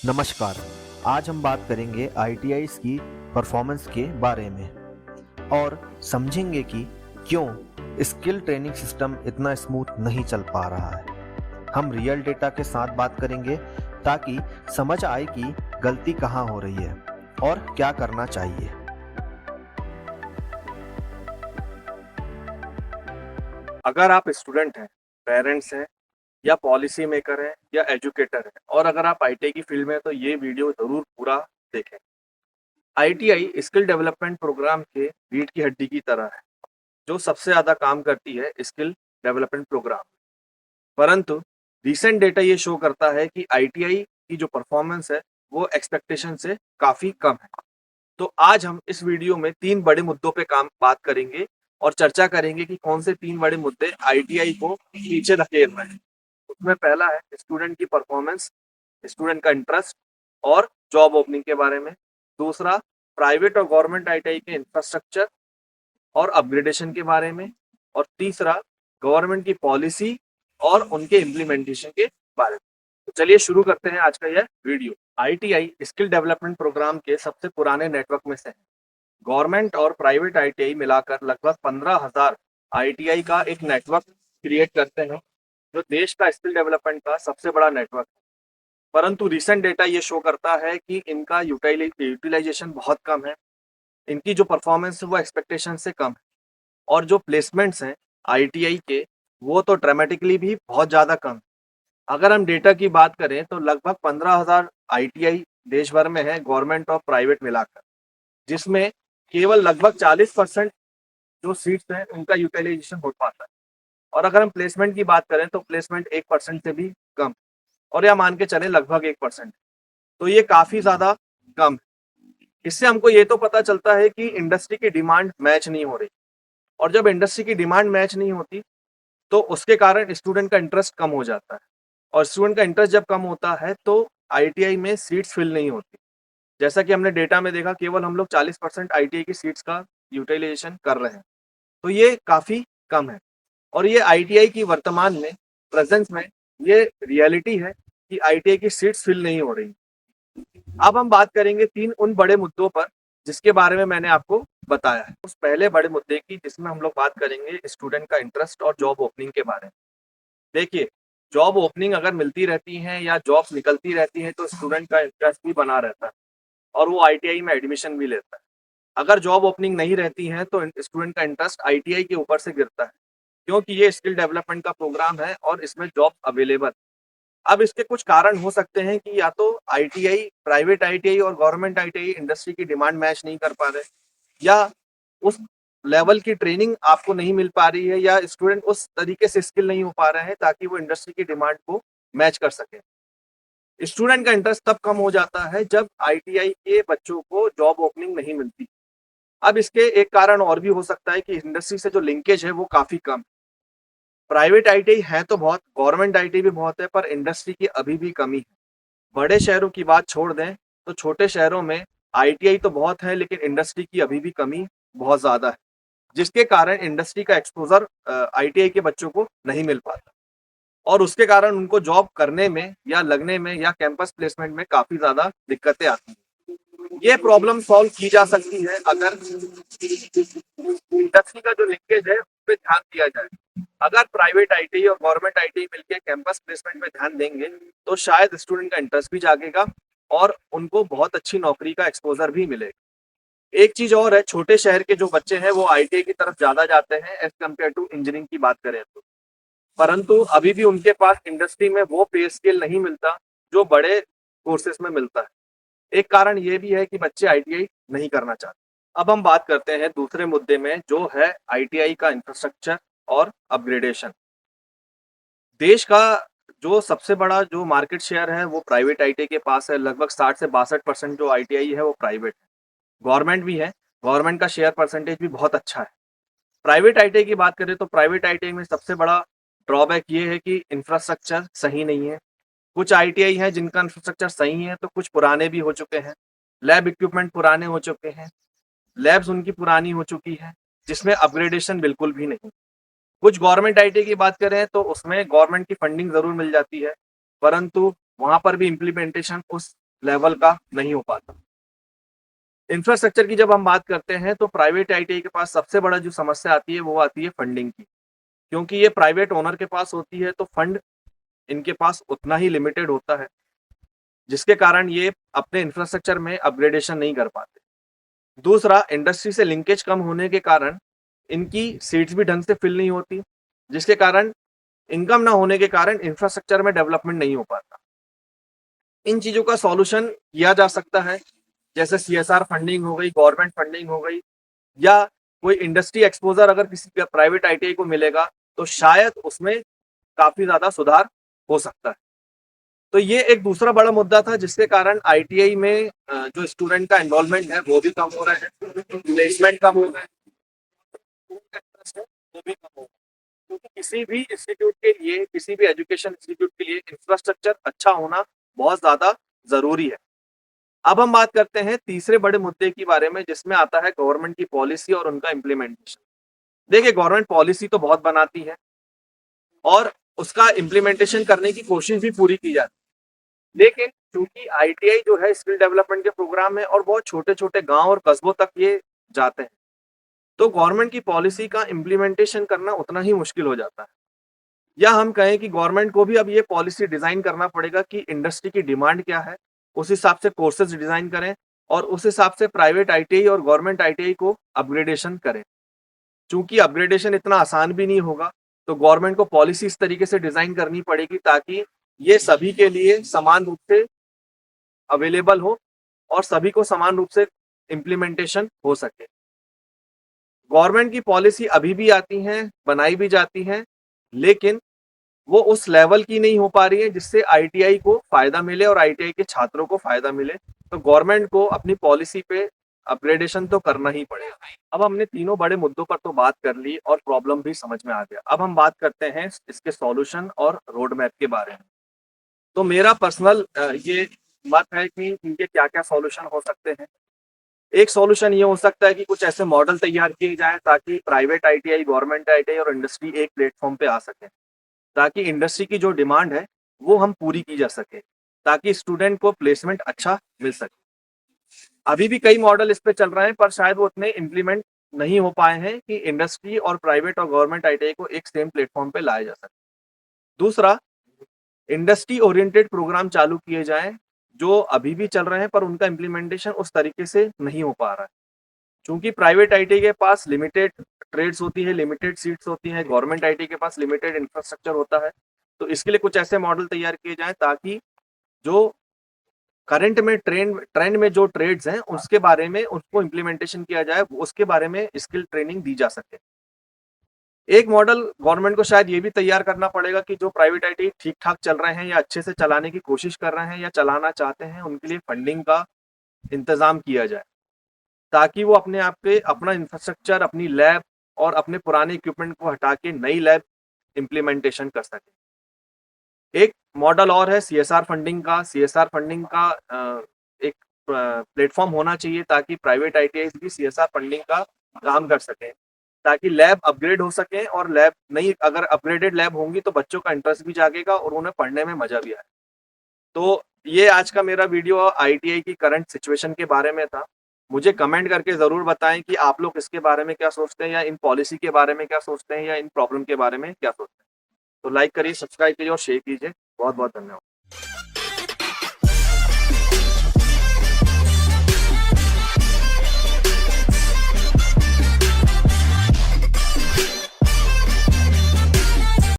नमस्कार। आज हम बात करेंगे आईटीआईज़ की परफॉर्मेंस के बारे में और समझेंगे कि क्यों स्किल ट्रेनिंग सिस्टम इतना स्मूथ नहीं चल पा रहा है। हम रियल डेटा के साथ बात करेंगे ताकि समझ आए कि गलती कहाँ हो रही है और क्या करना चाहिए। अगर आप स्टूडेंट हैं, पेरेंट्स हैं या पॉलिसी मेकर हैं या एजुकेटर हैं और अगर आप आईटीआई की फील्ड में हैं तो ये वीडियो ज़रूर पूरा देखें। आईटीआई स्किल डेवलपमेंट प्रोग्राम के रीढ़ की हड्डी की तरह है, जो सबसे ज़्यादा काम करती है स्किल डेवलपमेंट प्रोग्राम। परंतु रीसेंट डेटा ये शो करता है कि आईटीआई की जो परफॉर्मेंस है, वो एक्सपेक्टेशन से काफ़ी कम है। तो आज हम इस वीडियो में 3 बड़े मुद्दों पे बात करेंगे और चर्चा करेंगे कि कौन से 3 बड़े मुद्दे आईटीआई को पीछे धकेल रहे हैं। उसमें पहला है स्टूडेंट की परफॉर्मेंस, स्टूडेंट का इंटरेस्ट और जॉब ओपनिंग के बारे में। दूसरा, प्राइवेट और गवर्नमेंट आईटीआई के इंफ्रास्ट्रक्चर और अपग्रेडेशन के बारे में। और तीसरा, गवर्नमेंट की पॉलिसी और उनके इम्प्लीमेंटेशन के बारे में। तो चलिए शुरू करते हैं आज का यह video. ITI skill development program के सबसे पुराने नेटवर्क में से है। गवर्नमेंट और प्राइवेट आईटीआई मिलाकर लगभग 15,000 आईटीआई का एक नेटवर्क क्रिएट करते हैं, जो देश का स्किल डेवलपमेंट का सबसे बड़ा नेटवर्क है। परंतु रिसेंट डेटा ये शो करता है कि इनका यूटिलाइजेशन बहुत कम है। इनकी जो परफॉर्मेंस है वो एक्सपेक्टेशन से कम है और जो प्लेसमेंट्स हैं आईटीआई के, वो तो ड्रामेटिकली भी बहुत ज़्यादा कम है। अगर हम डेटा की बात करें तो लगभग 15,000 आईटीआई देश भर में है, गवर्नमेंट और प्राइवेट मिलाकर, जिसमें केवल लगभग 40% जो सीट्स हैं उनका यूटिलाइजेशन हो पाता है। और अगर हम प्लेसमेंट की बात करें तो प्लेसमेंट 1% से भी कम, और या मान के चलें लगभग 1%। तो ये काफ़ी ज़्यादा कम है। इससे हमको ये तो पता चलता है कि इंडस्ट्री की डिमांड मैच नहीं हो रही, और जब इंडस्ट्री की डिमांड मैच नहीं होती तो उसके कारण स्टूडेंट का इंटरेस्ट कम हो जाता है, और स्टूडेंट का इंटरेस्ट जब कम होता है तो आईटीआई में सीट्स फिल नहीं होती। जैसा कि हमने डेटा में देखा, केवल हम लोग 40% आईटीआई की सीट्स का यूटिलाइजेशन कर रहे हैं। तो ये काफ़ी कम है, और ये आईटीआई की वर्तमान में प्रेजेंस में ये रियलिटी है कि आईटीआई की सीट्स फिल नहीं हो रही। अब हम बात करेंगे 3 उन बड़े मुद्दों पर जिसके बारे में मैंने आपको बताया है। उस पहले बड़े मुद्दे की, जिसमें हम लोग बात करेंगे स्टूडेंट का इंटरेस्ट और जॉब ओपनिंग के बारे में। देखिए, जॉब ओपनिंग अगर मिलती रहती हैं या जॉब्स निकलती रहती हैं तो स्टूडेंट का इंटरेस्ट भी बना रहता है और वो आईटीआई में एडमिशन भी लेता है। अगर जॉब ओपनिंग नहीं रहती है तो स्टूडेंट का इंटरेस्ट आईटीआई के ऊपर से गिरता है, क्योंकि ये स्किल डेवलपमेंट का प्रोग्राम है और इसमें जॉब अवेलेबल। अब इसके कुछ कारण हो सकते हैं कि या तो आईटीआई, प्राइवेट आईटीआई और गवर्नमेंट आईटीआई इंडस्ट्री की डिमांड मैच नहीं कर पा रहे, या उस लेवल की ट्रेनिंग आपको नहीं मिल पा रही है, या स्टूडेंट उस तरीके से स्किल नहीं हो पा रहे हैं ताकि वो इंडस्ट्री की डिमांड को मैच कर सके। स्टूडेंट का इंटरेस्ट तब कम हो जाता है जब आईटीआई के बच्चों को जॉब ओपनिंग नहीं मिलती। अब इसके एक कारण और भी हो सकता है कि इंडस्ट्री से जो लिंकेज है वो काफ़ी कम है। प्राइवेट आईटीआई है तो बहुत, गवर्नमेंट आईटीआई भी बहुत है, पर इंडस्ट्री की अभी भी कमी है। बड़े शहरों की बात छोड़ दें तो छोटे शहरों में आईटीआई तो बहुत है, लेकिन इंडस्ट्री की अभी भी कमी बहुत ज़्यादा है, जिसके कारण इंडस्ट्री का एक्सपोज़र आईटीआई के बच्चों को नहीं मिल पाता, और उसके कारण उनको जॉब करने में या लगने में या कैंपस प्लेसमेंट में काफ़ी ज़्यादा दिक्कतें आती हैं। ये प्रॉब्लम सॉल्व की जा सकती है अगर इंडस्ट्री का जो लिंकेज है उस पे ध्यान दिया जाए। अगर प्राइवेट आईटीआई और गवर्नमेंट आईटीआई मिलकर कैंपस प्लेसमेंट पे ध्यान देंगे तो शायद स्टूडेंट का इंटरेस्ट भी जागेगा और उनको बहुत अच्छी नौकरी का एक्सपोजर भी मिलेगा। एक चीज और है, छोटे शहर के जो बच्चे हैं वो आईटीआई की तरफ ज्यादा जाते हैं एज कम्पेयर टू इंजीनियरिंग की बात करें तो, परंतु अभी भी उनके पास इंडस्ट्री में वो पे स्केल नहीं मिलता जो बड़े कोर्सेज में मिलता है। एक कारण ये भी है कि बच्चे आईटीआई नहीं करना चाहते। अब हम बात करते हैं दूसरे मुद्दे में, जो है आईटीआई का इंफ्रास्ट्रक्चर और अपग्रेडेशन। देश का जो सबसे बड़ा जो मार्केट शेयर है वो प्राइवेट आईटीआई के पास है। लगभग 60 से 62% जो आईटीआई है वो प्राइवेट है। गवर्नमेंट भी है, गवर्नमेंट का शेयर परसेंटेज भी बहुत अच्छा है। प्राइवेट आईटीआई की बात करें तो प्राइवेट आईटीआई में सबसे बड़ा ड्रॉबैक ये है कि इंफ्रास्ट्रक्चर सही नहीं है। कुछ आईटीआई हैं जिनका इंफ्रास्ट्रक्चर सही है तो कुछ पुराने भी हो चुके हैं। लैब इक्विपमेंट पुराने हो चुके हैं, लैब्स उनकी पुरानी हो चुकी है, जिसमें अपग्रेडेशन बिल्कुल भी नहीं। कुछ गवर्नमेंट आईटीआई की बात करें तो उसमें गवर्नमेंट की फंडिंग ज़रूर मिल जाती है, परंतु वहाँ पर भी इम्प्लीमेंटेशन उस लेवल का नहीं हो पाता। इंफ्रास्ट्रक्चर की जब हम बात करते हैं तो प्राइवेट आईटीआई के पास सबसे बड़ा जो समस्या आती है वो आती है फंडिंग की। क्योंकि ये प्राइवेट ओनर के पास होती है तो फंड इनके पास उतना ही लिमिटेड होता है, जिसके कारण ये अपने इंफ्रास्ट्रक्चर में अपग्रेडेशन नहीं कर पाते। दूसरा, इंडस्ट्री से लिंकेज कम होने के कारण इनकी सीट्स भी ढंग से फिल नहीं होती, जिसके कारण इनकम ना होने के कारण इंफ्रास्ट्रक्चर में डेवलपमेंट नहीं हो पाता। इन चीज़ों का सॉल्यूशन किया जा सकता है, जैसे सीएसआर फंडिंग हो गई, गवर्नमेंट फंडिंग हो गई, या कोई इंडस्ट्री एक्सपोज़र अगर किसी प्राइवेट आईटीआई को मिलेगा, तो शायद उसमें काफ़ी ज़्यादा सुधार हो सकता है। तो ये एक दूसरा बड़ा मुद्दा था जिसके कारण आईटीआई में जो स्टूडेंट का एनरोलमेंट है वो भी कम हो रहा है, प्लेसमेंट कम हो रहा है, इंटरेस्ट है वो भी कम हो रहा है। क्योंकि किसी भी इंस्टीट्यूट के लिए, किसी भी एजुकेशन इंस्टीट्यूट के लिए इंफ्रास्ट्रक्चर अच्छा होना बहुत ज़्यादा ज़रूरी है। अब हम बात करते हैं तीसरे बड़े मुद्दे के बारे में, जिसमें आता है गवर्नमेंट की पॉलिसी और उनका इम्प्लीमेंटेशन। देखिए, गवर्नमेंट पॉलिसी तो बहुत बनाती है और उसका इम्प्लीमेंटेशन करने की कोशिश भी पूरी की जाती है, लेकिन चूंकि आईटीआई जो है स्किल डेवलपमेंट के प्रोग्राम है और बहुत छोटे-छोटे गांव और कस्बों तक ये जाते हैं, तो गवर्नमेंट की पॉलिसी का इम्प्लीमेंटेशन करना उतना ही मुश्किल हो जाता है। या हम कहें कि गवर्नमेंट को भी अब ये पॉलिसी डिजाइन करना पड़ेगा कि इंडस्ट्री की डिमांड क्या है, उस हिसाब से कोर्सेज डिजाइन करें और उस हिसाब से प्राइवेट आईटीआई और गवर्नमेंट आईटीआई को अपग्रेडेशन करें। चूंकि अपग्रेडेशन इतना आसान भी नहीं होगा, तो गवर्नमेंट को पॉलिसी इस तरीके से डिजाइन करनी पड़ेगी ताकि ये सभी के लिए समान रूप से अवेलेबल हो और सभी को समान रूप से इम्प्लीमेंटेशन हो सके। गवर्नमेंट की पॉलिसी अभी भी आती हैं, बनाई भी जाती हैं, लेकिन वो उस लेवल की नहीं हो पा रही है जिससे आईटीआई को फायदा मिले और आईटीआई के छात्रों को फायदा मिले। तो गवर्नमेंट को अपनी पॉलिसी पे अपग्रेडेशन तो करना ही पड़ेगा। अब हमने तीनों बड़े मुद्दों पर तो बात कर ली और प्रॉब्लम भी समझ में आ गया। अब हम बात करते हैं इसके सॉल्यूशन और रोड मैप के बारे में। तो मेरा पर्सनल ये मत है कि इनके क्या-क्या सॉल्यूशन हो सकते हैं। एक सॉल्यूशन ये हो सकता है कि कुछ ऐसे मॉडल तैयार किए जाएँ ताकि प्राइवेट आईटीआई, गवर्नमेंट आईटीआई और इंडस्ट्री एक प्लेटफॉर्म पे आ सकें। ताकि इंडस्ट्री की जो डिमांड है वो हम पूरी की जा सके, ताकि स्टूडेंट को प्लेसमेंट अच्छा मिल सके। अभी भी कई मॉडल इस पे चल रहे हैं पर शायद वो उतने इम्प्लीमेंट नहीं हो पाए हैं कि इंडस्ट्री और प्राइवेट और गवर्नमेंट आईटीआई को एक सेम प्लेटफॉर्म पे लाया जा सके। दूसरा, इंडस्ट्री ओरिएंटेड प्रोग्राम चालू किए जाएं जो अभी भी चल रहे हैं पर उनका इम्प्लीमेंटेशन उस तरीके से नहीं हो पा रहा है। चूंकि प्राइवेट आईटीआई के पास लिमिटेड ट्रेड्स होती है, लिमिटेड सीट्स होती हैं, गवर्नमेंट आईटीआई के पास लिमिटेड इंफ्रास्ट्रक्चर होता है, तो इसके लिए कुछ ऐसे मॉडल तैयार किए जाएं ताकि जो करंट में ट्रेंड में जो ट्रेड्स हैं उसके बारे में उसको इम्प्लीमेंटेशन किया जाए, उसके बारे में स्किल ट्रेनिंग दी जा सके। एक मॉडल गवर्नमेंट को शायद ये भी तैयार करना पड़ेगा कि जो प्राइवेट आईटीआई ठीक-ठाक चल रहे हैं या अच्छे से चलाने की कोशिश कर रहे हैं या चलाना चाहते हैं, उनके लिए फंडिंग का इंतजाम किया जाए, ताकि वो अपने आप पे अपना इंफ्रास्ट्रक्चर, अपनी लैब और अपने पुराने इक्विपमेंट को हटा के नई लैब इम्प्लीमेंटेशन कर सकें। एक मॉडल और है सीएसआर फंडिंग का। सीएसआर फंडिंग का एक प्लेटफॉर्म होना चाहिए ताकि प्राइवेट आईटीआई भी सीएसआर फंडिंग का काम कर सकें, ताकि लैब अपग्रेड हो सके और लैब नई अगर अपग्रेडेड लैब होंगी तो बच्चों का इंटरेस्ट भी जागेगा और उन्हें पढ़ने में मजा भी आए। तो ये आज का मेरा वीडियो आईटीआई की करंट सिचुएशन के बारे में था। मुझे कमेंट करके ज़रूर बताएं कि आप लोग इसके बारे में क्या सोचते हैं या इन पॉलिसी के बारे में क्या सोचते हैं या इन प्रॉब्लम के बारे में क्या सोचते हैं। तो लाइक करिए, सब्सक्राइब कीजिए और शेयर कीजिए। बहुत-बहुत धन्यवाद।